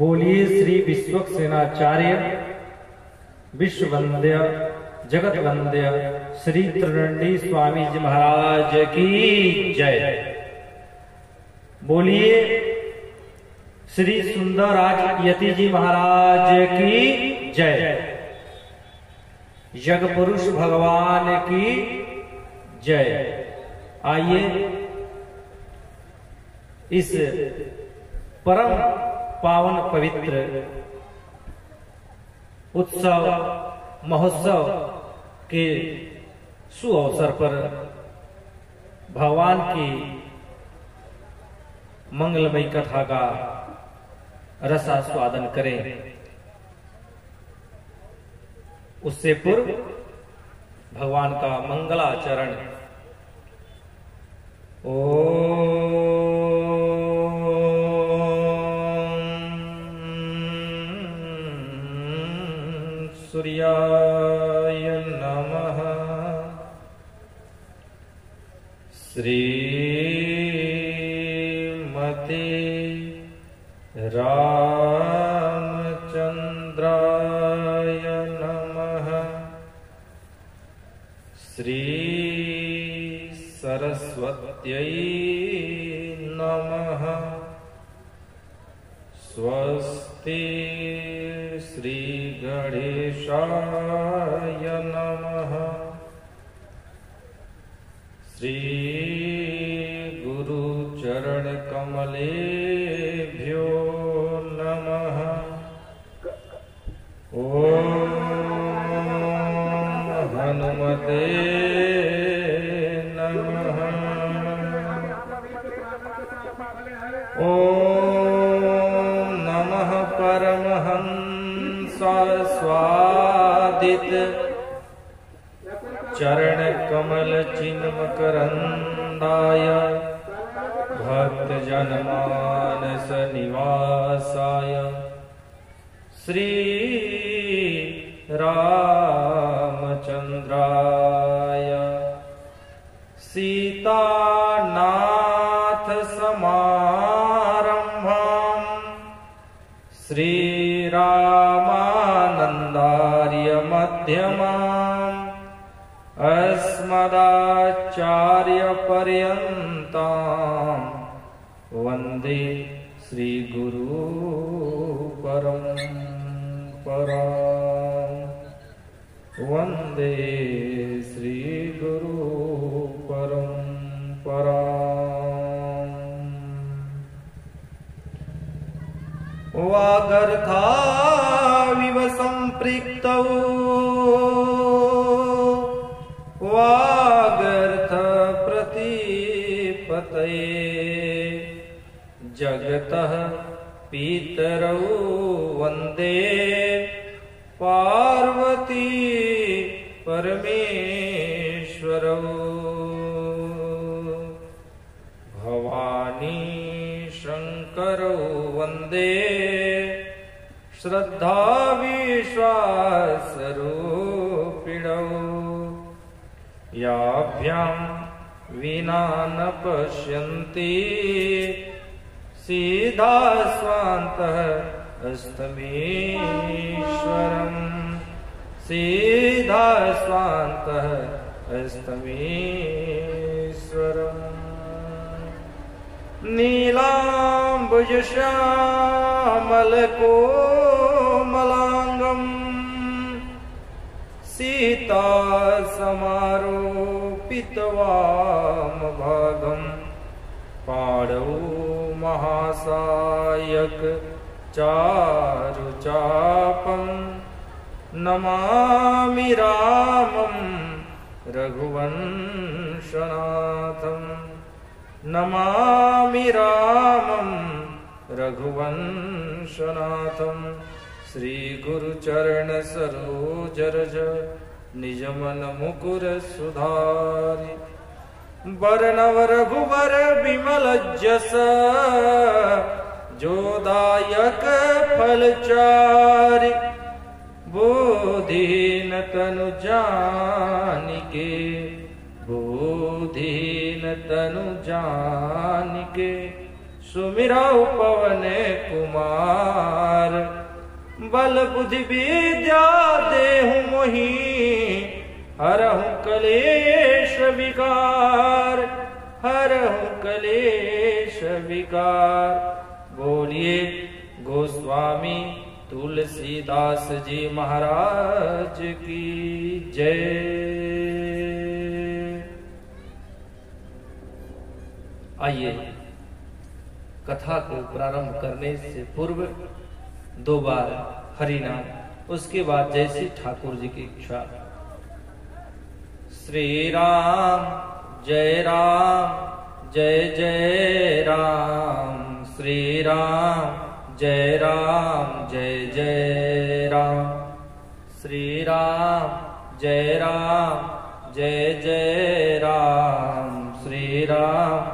बोलिए श्री विश्वक्सेनाचार्य विश्ववंद्य जगत वंद्य श्री त्रिदंडी स्वामी जी महाराज की जय। बोलिए श्री सुंदरराज यति जी महाराज की जय। यज्ञ पुरुष भगवान की जय। आइए इस परम पावन पवित्र उत्सव महोत्सव के सुअवसर पर भगवान की मंगलमयी कथा का रसास्वादन करें। उससे पूर्व भगवान का मंगलाचरण। सूर्याय नमः। श्रीमते रामचंद्राय नमः। श्री सरस्वत्यै नमः। स्वस्ति श्री गणेशाय नमः। श्री गुरु चरण कमलेभ्यो नमः। ओम हनुमते नमः। ओम नमः परमहंसास्वादित चरण कमल चिन्मकरंदाय भक्त जनमानस निवासाय श्री रामचंद्राय सीतानाथ समारंभां श्री रामानंदार्य मध्यमाम् अस्मदाचार्य पर्यन्तां वन्दे श्री गुरु परम्परां। वन्दे श्री गुरु परम्परां। वागर्थाविव सम्पृक्तौ वागर्थ प्रतिपतये जगतः पितरौ वन्दे पार्वती परमेश्वरौ। भवानी शंकरौ वन्दे श्रद्धा विश्वासरूपिणौ। याभ्यां विना न पश्यन्ति सीधा स्वान्तः अस्तमीश्वरम्। सीधा स्वान्तः अस्तमीश्वरम्। नीलाम्बुजश्यामलकोमलाङ्गम् सीता समारोपितवामभागम् पाणौ महासायक चारुचापम्। नमामि रामं रघुवंशनाथम्। नमामि रामं रघुवंशनाथम्। श्री गुरुचरण सरोज रज निज मन मुकुर सुधारि। बरनव रघुवर बिमल जस जो दायक फलचारि। बोधीन तनु जानिके बोधीन तनु जानिके सुमिरौ पवन कुमार। बल बुद्धि विद्या देहु मोहि, हरहु कलेश विकार, हरहु कलेश विकार। बोलिए गोस्वामी तुलसीदास जी महाराज की जय। आइए कथा को प्रारंभ करने से पूर्व 2 बार हरि नाम, उसके बाद जैसी ठाकुर जी की इच्छा। श्री राम जय जय राम, श्री राम जय जय राम, श्री राम जय जय राम, श्री राम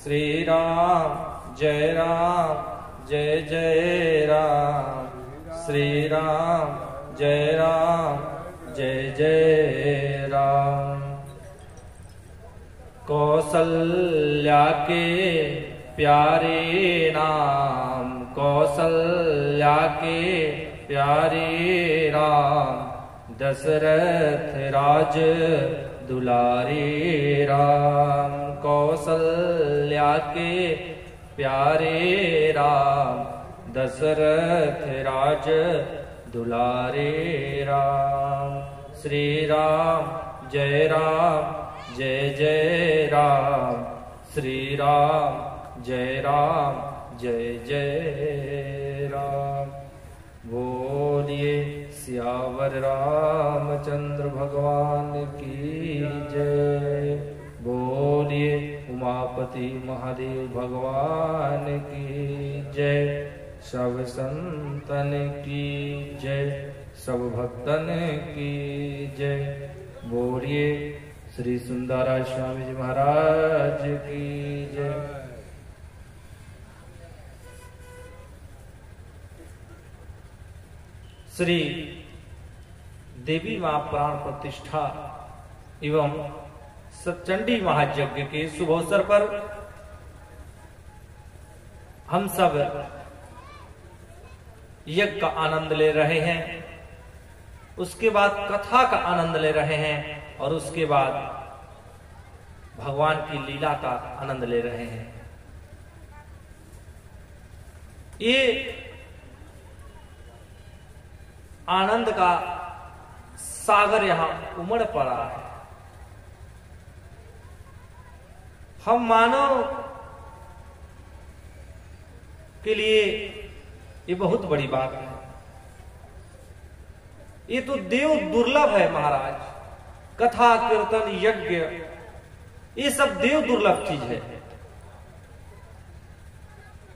श्री राम जय जय राम, श्री राम जय जय राम। कौसल्या के प्यारे नाम, कौसल्या के प्यारे राम, दशरथ राज दुलारे राम। कौसल्या के प्यारे राम, दशरथ राज दुलारे राम। श्री राम जय जय राम, श्री राम जय जय राम। बोलिए सियावर रामचंद्र भगवान की जय। बोलिए उमापति महादेव भगवान की जय। सब संतन की जय, सब भक्तन की जय। बोलिए श्री सुंदरा स्वामी जी महाराज की जय। श्री देवी मां प्राण प्रतिष्ठा एवं सतचंडी महायज्ञ के शुभ अवसर पर हम सब यज्ञ का आनंद ले रहे हैं, उसके बाद कथा का आनंद ले रहे हैं और उसके बाद भगवान की लीला का आनंद ले रहे हैं। ये आनंद का सागर यहां उमड़ पड़ा है। हम मानव के लिए ये बहुत बड़ी बात है। ये तो देव दुर्लभ है महाराज। कथा कीर्तन यज्ञ ये सब देव दुर्लभ चीज है।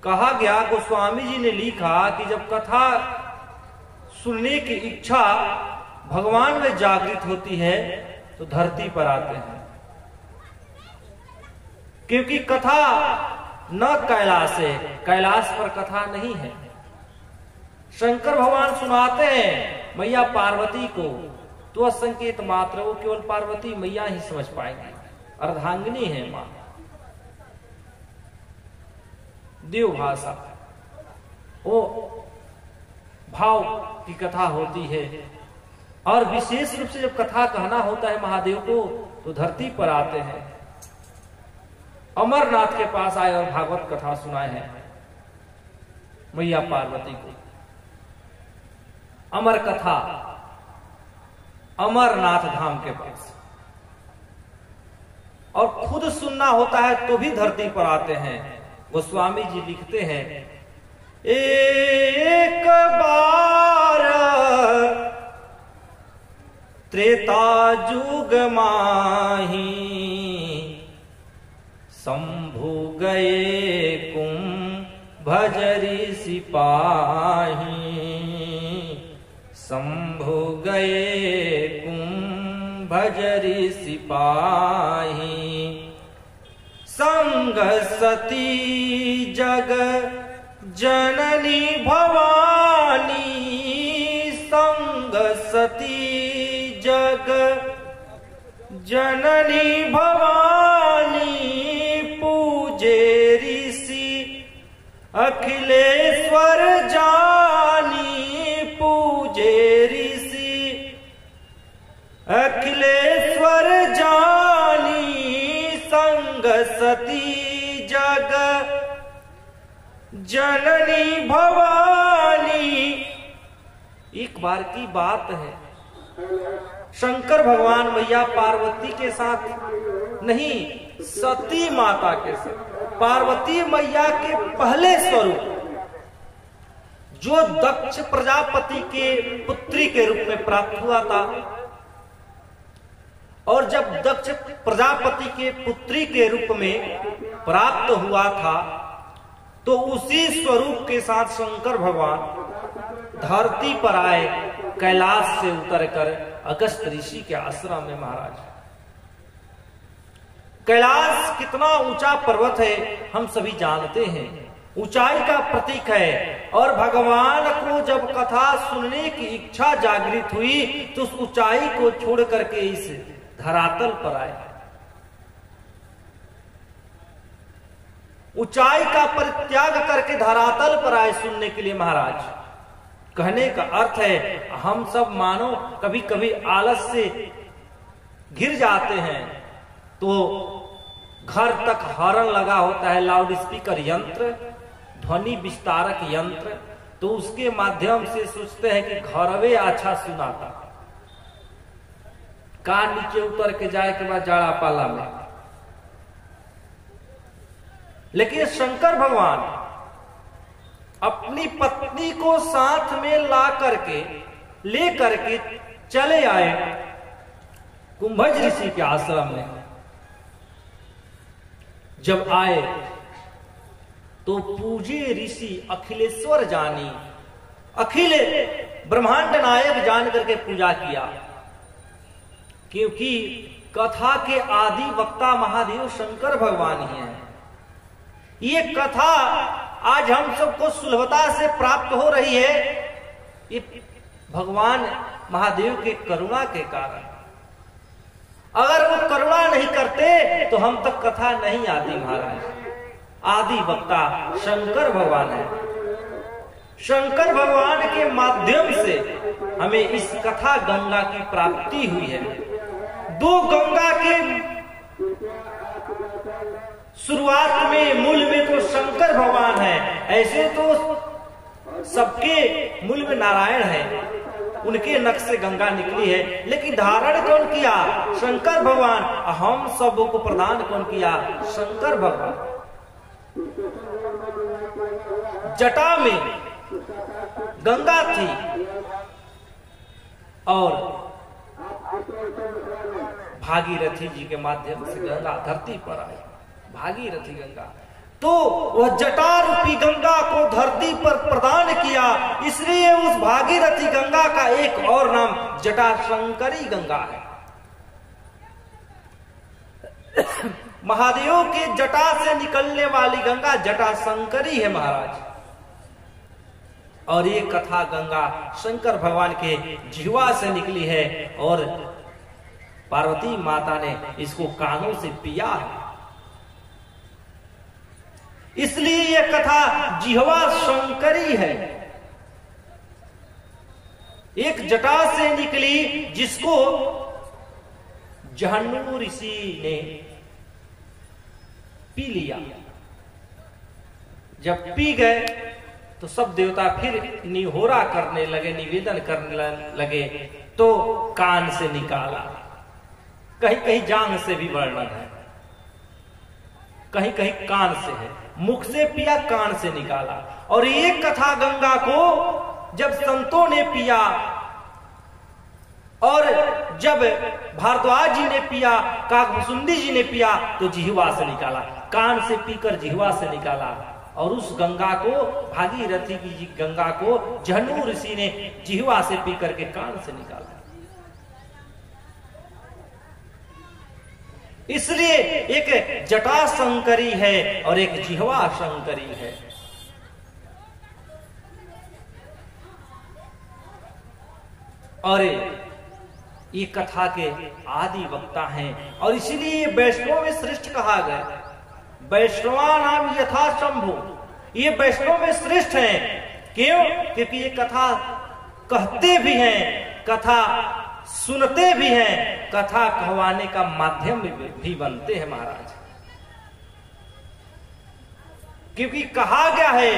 कहा गया, गोस्वामी जी ने लिखा कि जब कथा सुनने की इच्छा भगवान में जागृत होती है तो धरती पर आते हैं, क्योंकि कथा न कैलाश है, कैलाश पर कथा नहीं है। शंकर भगवान सुनाते हैं मैया पार्वती को, तो संकेत मात्र वो केवल पार्वती मैया ही समझ पाएंगे। अर्धांगिनी है मां, देव भाषा, वो भाव की कथा होती है। और विशेष रूप से जब कथा कहना होता है महादेव को तो धरती पर आते हैं। अमरनाथ के पास आए और भागवत कथा सुनाए हैं मैया पार्वती को। अमर कथा अमरनाथ धाम के पास, और खुद सुनना होता है तो भी धरती पर आते हैं। गोस्वामी जी लिखते हैं, एक बार त्रेता जुग माही, शंभु गए कुंभजरी सिपाही, शंभु गए कुंभजरी सिपाही, संग सती जग जननी भवानी, संग सती जग जननी भवानी, अखिलेश्वर जानी पूजे ऋषि, अखिलेश्वर जानी संग सती जग जननी भवानी। एक बार की बात है, शंकर भगवान मैया पार्वती के साथ नहीं, सती माता के साथ, पार्वती मैया के पहले स्वरूप जो दक्ष प्रजापति के पुत्री के रूप में प्राप्त हुआ था, और जब दक्ष प्रजापति के पुत्री के रूप में प्राप्त हुआ था, तो उसी स्वरूप के साथ शंकर भगवान धरती पर आए, कैलाश से उतरकर अगस्त ऋषि के आश्रम में। महाराज, कैलाश कितना ऊंचा पर्वत है हम सभी जानते हैं, ऊंचाई का प्रतीक है। और भगवान को जब कथा सुनने की इच्छा जागृत हुई तो उस ऊंचाई को छोड़ करके इस धरातल पर आए। ऊंचाई का परित्याग करके धरातल पर आए सुनने के लिए। महाराज, कहने का अर्थ है हम सब मानो कभी कभी आलस से घिर जाते हैं, तो घर तक हॉर्न लगा होता है, लाउड स्पीकर यंत्र, ध्वनि विस्तारक यंत्र, तो उसके माध्यम से सोचते हैं कि घरवे अच्छा सुनाता, कान नीचे उतर के जाए के बाद जाड़ा पाला में। लेकिन शंकर भगवान अपनी पत्नी को साथ में ला करके ले करके चले आए कुंभज ऋषि के आश्रम में। जब आए तो पूजे ऋषि अखिलेश्वर जानी, अखिल ब्रह्मांड नायक जान करके पूजा किया, क्योंकि कथा के आदि वक्ता महादेव शंकर भगवान ही हैं। ये कथा आज हम सबको सुलभता से प्राप्त हो रही है, ये भगवान महादेव के करुणा के कारण। अगर वो करुणा नहीं करते तो हम तक कथा नहीं आती। महाराज, आदि वक्ता शंकर भगवान है। शंकर भगवान के माध्यम से हमें इस कथा गंगा की प्राप्ति हुई है। दो गंगा के शुरुआत में, मूल में तो शंकर भगवान है। ऐसे तो सबके मूल में नारायण है, उनके नख से गंगा निकली है, लेकिन धारण कौन किया? शंकर भगवान। हम सबों को प्रदान कौन किया? शंकर भगवान। जटा में गंगा थी और भागीरथी जी के माध्यम से गंगा धरती पर आई। भागीरथी गंगा, तो वह जटा रूपी गंगा को धरती पर प्रदान किया, इसलिए उस भागीरथी गंगा का एक और नाम जटाशंकरी गंगा है। महादेव के जटा से निकलने वाली गंगा जटाशंकरी है महाराज। और ये कथा गंगा शंकर भगवान के जिह्वा से निकली है और पार्वती माता ने इसको कानों से पिया है, इसलिए यह कथा जिह्वा शंकरी है। एक जटा से निकली जिसको जहन्नू ऋषि ने पी लिया। जब पी गए तो सब देवता फिर निहोरा करने लगे, निवेदन करने लगे, तो कान से निकाला। कहीं कहीं जांघ से भी वर्णन है, कहीं कहीं कान से है। मुख से पिया, कान से निकाला। और ये कथा गंगा को जब संतों ने पिया और जब भारद्वाज जी ने पिया, काकभुसुंडी जी ने पिया, तो जिह्वा से निकाला। कान से पीकर जिह्वा से निकाला। और उस गंगा को, भागीरथी की गंगा को जहन्नू ऋषि ने जिह्वा से पी करके कान से निकाला। इसलिए एक जटा शंकरी है और एक जिह्वा शंकरी है। और ये कथा के आदि वक्ता हैं और इसीलिए वैष्णव में श्रेष्ठ कहा गया। वैष्णवा नाम यथा शंभु, ये वैष्णव में श्रेष्ठ हैं। क्यों? क्योंकि ये कथा कहते भी हैं, कथा सुनते भी हैं, कथा कहवाने का माध्यम भी बनते हैं महाराज। क्योंकि कहा गया है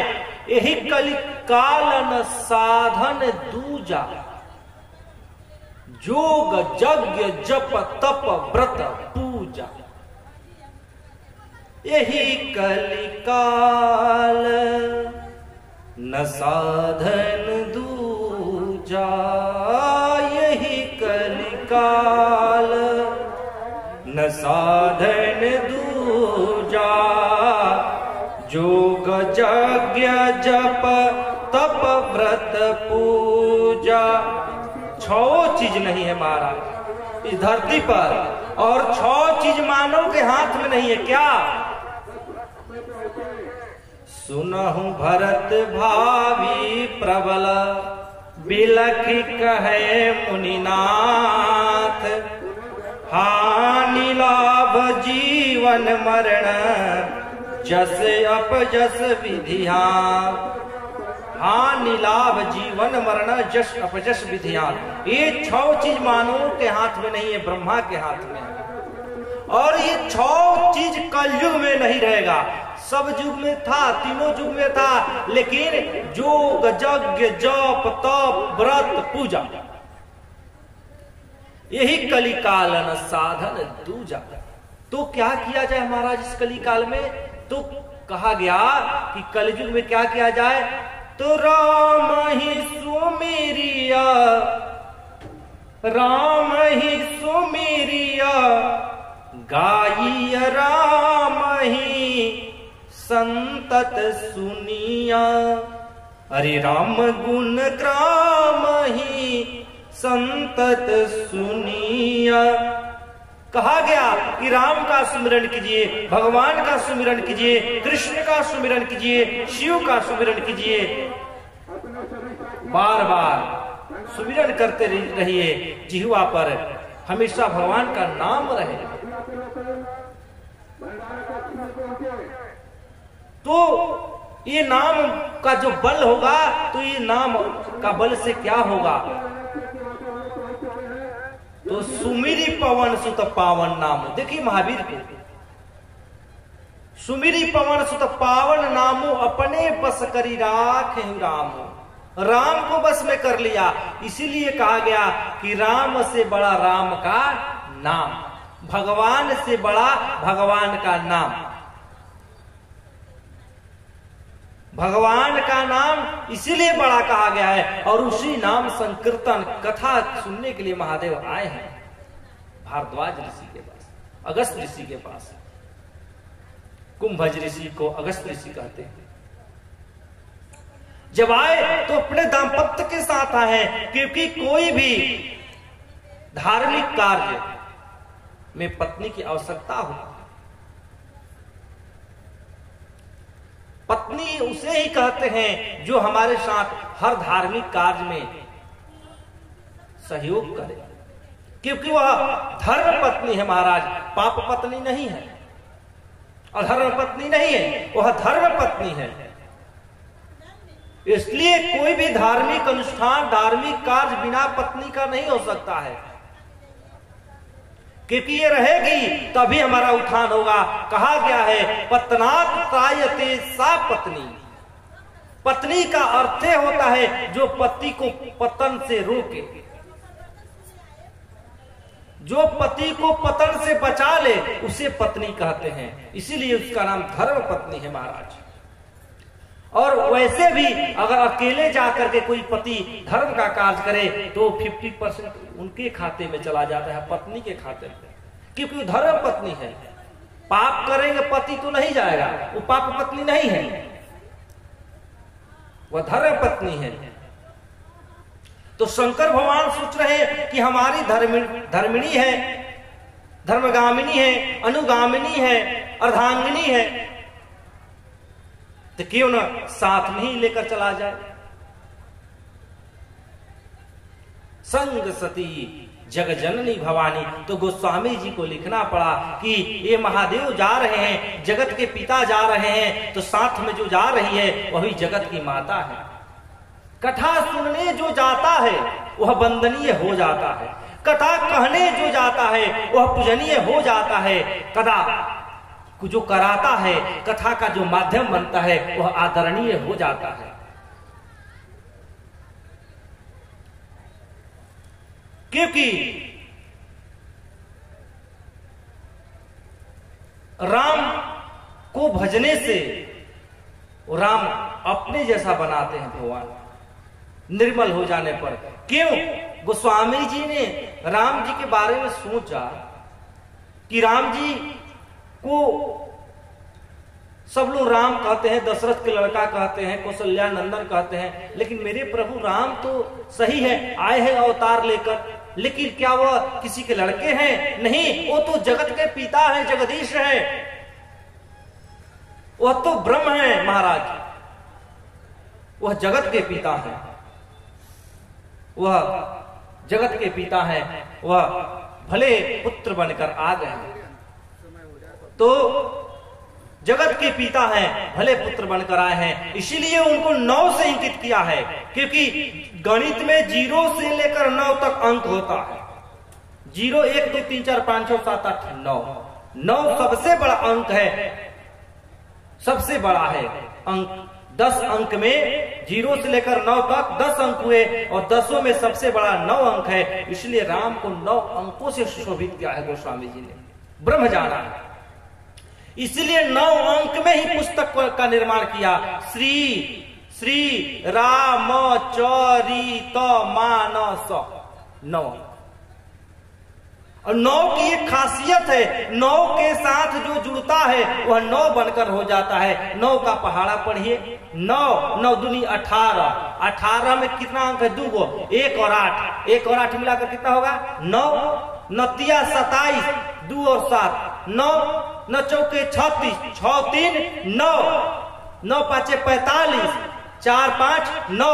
यही कलि कालन साधन दूजा, जोग यज्ञ जप तप व्रत पूजा। यही कलि काल न साधन दूजा, यही कलि काल न साधन दूजा, जोग यज्ञ जप तप व्रत पूजा। 6 चीज नहीं है महाराज इस धरती पर, और 6 चीज मानव के हाथ में नहीं है। क्या? सुनहु भरत भावी प्रबल, बिलख कहे मुनिनाथ, हानि लाभ जीवन मरण, जस अपजस विधियान। हानि लाभ जीवन मरण जस अपजस विधियान। ये 6 चीज मानवों के हाथ में नहीं है, ब्रह्मा के हाथ में है। और ये 6 चीज कलयुग में नहीं रहेगा, सब युग में था, तीनों युग में था। लेकिन जोग यज्ञ जप तप व्रत पूजा, यही कलिकालन साधन दूजा। तो क्या किया जाए महाराज इस कलिकाल में? तो कहा गया कि कलयुग में क्या किया जाए? तो राम ही सुमेरिया, राम ही सुमेरिया, गाई राम ही संतत सुनिया। अरे राम गुण ग्राम ही संतत सुनिया। कहा गया कि राम का सुमिरन कीजिए, भगवान का सुमिरन कीजिए, कृष्ण का सुमिरन कीजिए, शिव का सुमिरन कीजिए। बार बार सुमिरन करते रहिए, जिह्वा पर हमेशा भगवान का नाम रहे। तो ये नाम का जो बल होगा, तो ये नाम का बल से क्या होगा? तो सुमिरी पवन सुत पावन नाम। देखिए महावीर को, सुमिरी पवन सुत पावन नामो, अपने बस करी राख राम। राम को बस में कर लिया, इसीलिए कहा गया कि राम से बड़ा राम का नाम, भगवान से बड़ा भगवान का नाम। भगवान का नाम इसीलिए बड़ा कहा गया है। और उसी नाम संकीर्तन कथा सुनने के लिए महादेव आए हैं भारद्वाज ऋषि के पास, अगस्त ऋषि के पास। कुंभज ऋषि को अगस्त ऋषि कहते हैं। जब आए तो अपने दाम्पत्य के साथ आए हैं, क्योंकि कोई भी धार्मिक कार्य में पत्नी की आवश्यकता होती है। पत्नी उसे ही कहते हैं जो हमारे साथ हर धार्मिक कार्य में सहयोग करे, क्योंकि वह धर्म पत्नी है महाराज, पाप पत्नी नहीं है। और धर्म पत्नी नहीं है, वह धर्म पत्नी है। इसलिए कोई भी धार्मिक अनुष्ठान, धार्मिक कार्य बिना पत्नी का नहीं हो सकता है, क्योंकि ये रहेगी तभी हमारा उत्थान होगा। कहा गया है पत्नात् त्रायते सा पत्नी। पत्नी का अर्थ होता है जो पति को पतन से रोके, जो पति को पतन से बचा ले, उसे पत्नी कहते हैं। इसीलिए उसका नाम धर्म पत्नी है महाराज। और वैसे भी अगर अकेले जाकर के कोई पति धर्म का कार्य करे तो 50% उनके खाते में चला जाता है, पत्नी के खाते में, क्योंकि धर्म पत्नी है। पाप करेंगे पति तो नहीं जाएगा, वो पाप पत्नी नहीं है, वह धर्म पत्नी है। तो शंकर भगवान सोच रहे हैं कि हमारी धर्मिणी है, धर्मगामिनी है, अनुगामिनी है, अर्धांगिनी है, तो क्यों ना साथ में ही लेकर चला जाए। संग सती जग जननी भवानी। तो गोस्वामी जी को लिखना पड़ा कि ये महादेव जा रहे हैं, जगत के पिता जा रहे हैं, तो साथ में जो जा रही है वही जगत की माता है। कथा सुनने जो जाता है वह वंदनीय हो जाता है, कथा कहने जो जाता है वह पूजनीय हो जाता है, कथा जो कराता है, कथा का जो माध्यम बनता है वह आदरणीय हो जाता है। क्योंकि राम को भजने से राम अपने जैसा बनाते हैं भगवान, निर्मल हो जाने पर। क्यों? गोस्वामी जी ने राम जी के बारे में सोचा कि राम जी को सब लोग राम कहते हैं, दशरथ के लड़का कहते हैं, कौशल्या नंदन कहते हैं, लेकिन मेरे प्रभु राम तो सही है, आए हैं अवतार लेकर, लेकिन क्या वह किसी के लड़के हैं? नहीं, वो तो जगत के पिता हैं, जगदीश है, वह तो ब्रह्म है महाराज, वह जगत के पिता है, वह जगत के पिता है, वह भले पुत्र बनकर आ गए, तो जगत के पिता हैं, भले पुत्र बनकर आए हैं, इसीलिए उनको 9 से इंकित किया है, क्योंकि गणित में 0 से लेकर 9 तक अंक होता है। 0 1 2 3 4 5 6 7 8 9 9 सबसे बड़ा अंक है, सबसे बड़ा है अंक। 10 अंक में 0 से लेकर 9 तक 10 अंक हुए, और 10 में सबसे बड़ा 9 अंक है, इसलिए राम को 9 अंकों से सुशोभित किया है गोस्वामी जी ने, ब्रह्म जाना है, इसलिए 9 अंक में ही पुस्तक का निर्माण किया। श्री राम चरित मानस 9, और 9 की एक खासियत है, 9 के साथ जो जुड़ता है वह 9 बनकर हो जाता है। 9 का पहाड़ा पढ़िए, 9 9 दूनी 18, 18 में कितना अंक है? 2 गो, 1 और 8, 1 और 8 मिलाकर कितना होगा? 9 9 27, 2 और 7 9 9 चौके 36, 6 3 9, 9 5 45, 4 5 9,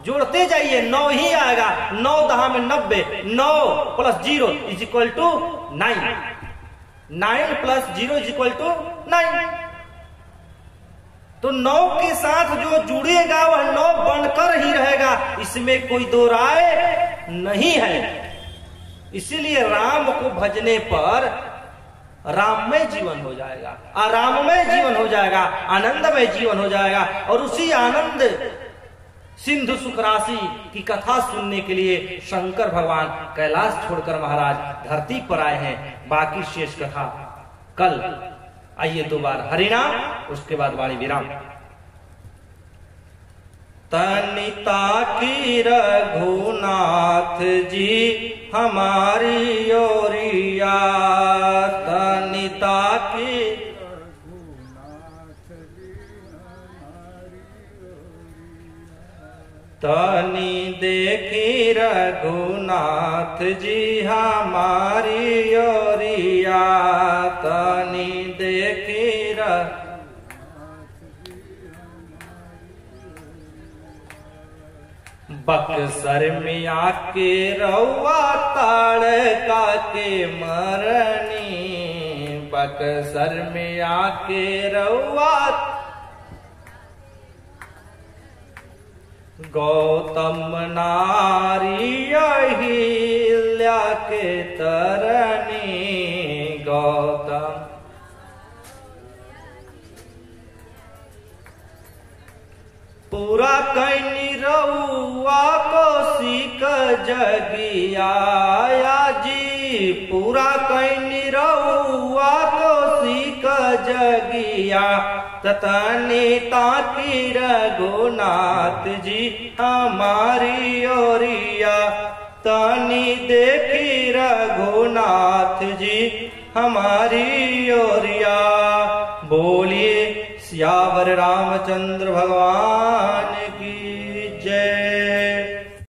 जोड़ते जाइए 9 ही आएगा। 9 10 में 90, 9 + 0 = 9, 9 + 0 = 9। तो 9 के साथ जो जुड़ेगा वह 9 बनकर ही रहेगा, इसमें कोई दो राय नहीं है। इसीलिए राम को भजने पर राममय जीवन हो जाएगा, आराममय जीवन हो जाएगा, आनंदमय जीवन हो जाएगा। और उसी आनंद सिंधु सुख राशि की कथा सुनने के लिए शंकर भगवान कैलाश छोड़कर महाराज धरती पर आए हैं। बाकी शेष कथा कल। आइए 2 बार हरिनाम, उसके बाद वाणी विराम। तनिता की रघुनाथ जी हमारी ओरिया, तनिता की तनि देखी रघुनाथ जी हमारी ओरिया, तनि देखी बक्सर में आके रउआ ताड़का के मरनी, बक्सर में आके रउआ गौतम नारी अहिल्या के तरनी, गौतम पूरा कैनी रउआ कौशिक जगिया जी, पूरा कैनी रउआ कौशिक जगिया, ततनी ताकी रघुनाथ जी हमारी ओरिया, तनी देखी रघुनाथ जी हमारी ओरिया। बोलिए सियावर रामचंद्र भगवान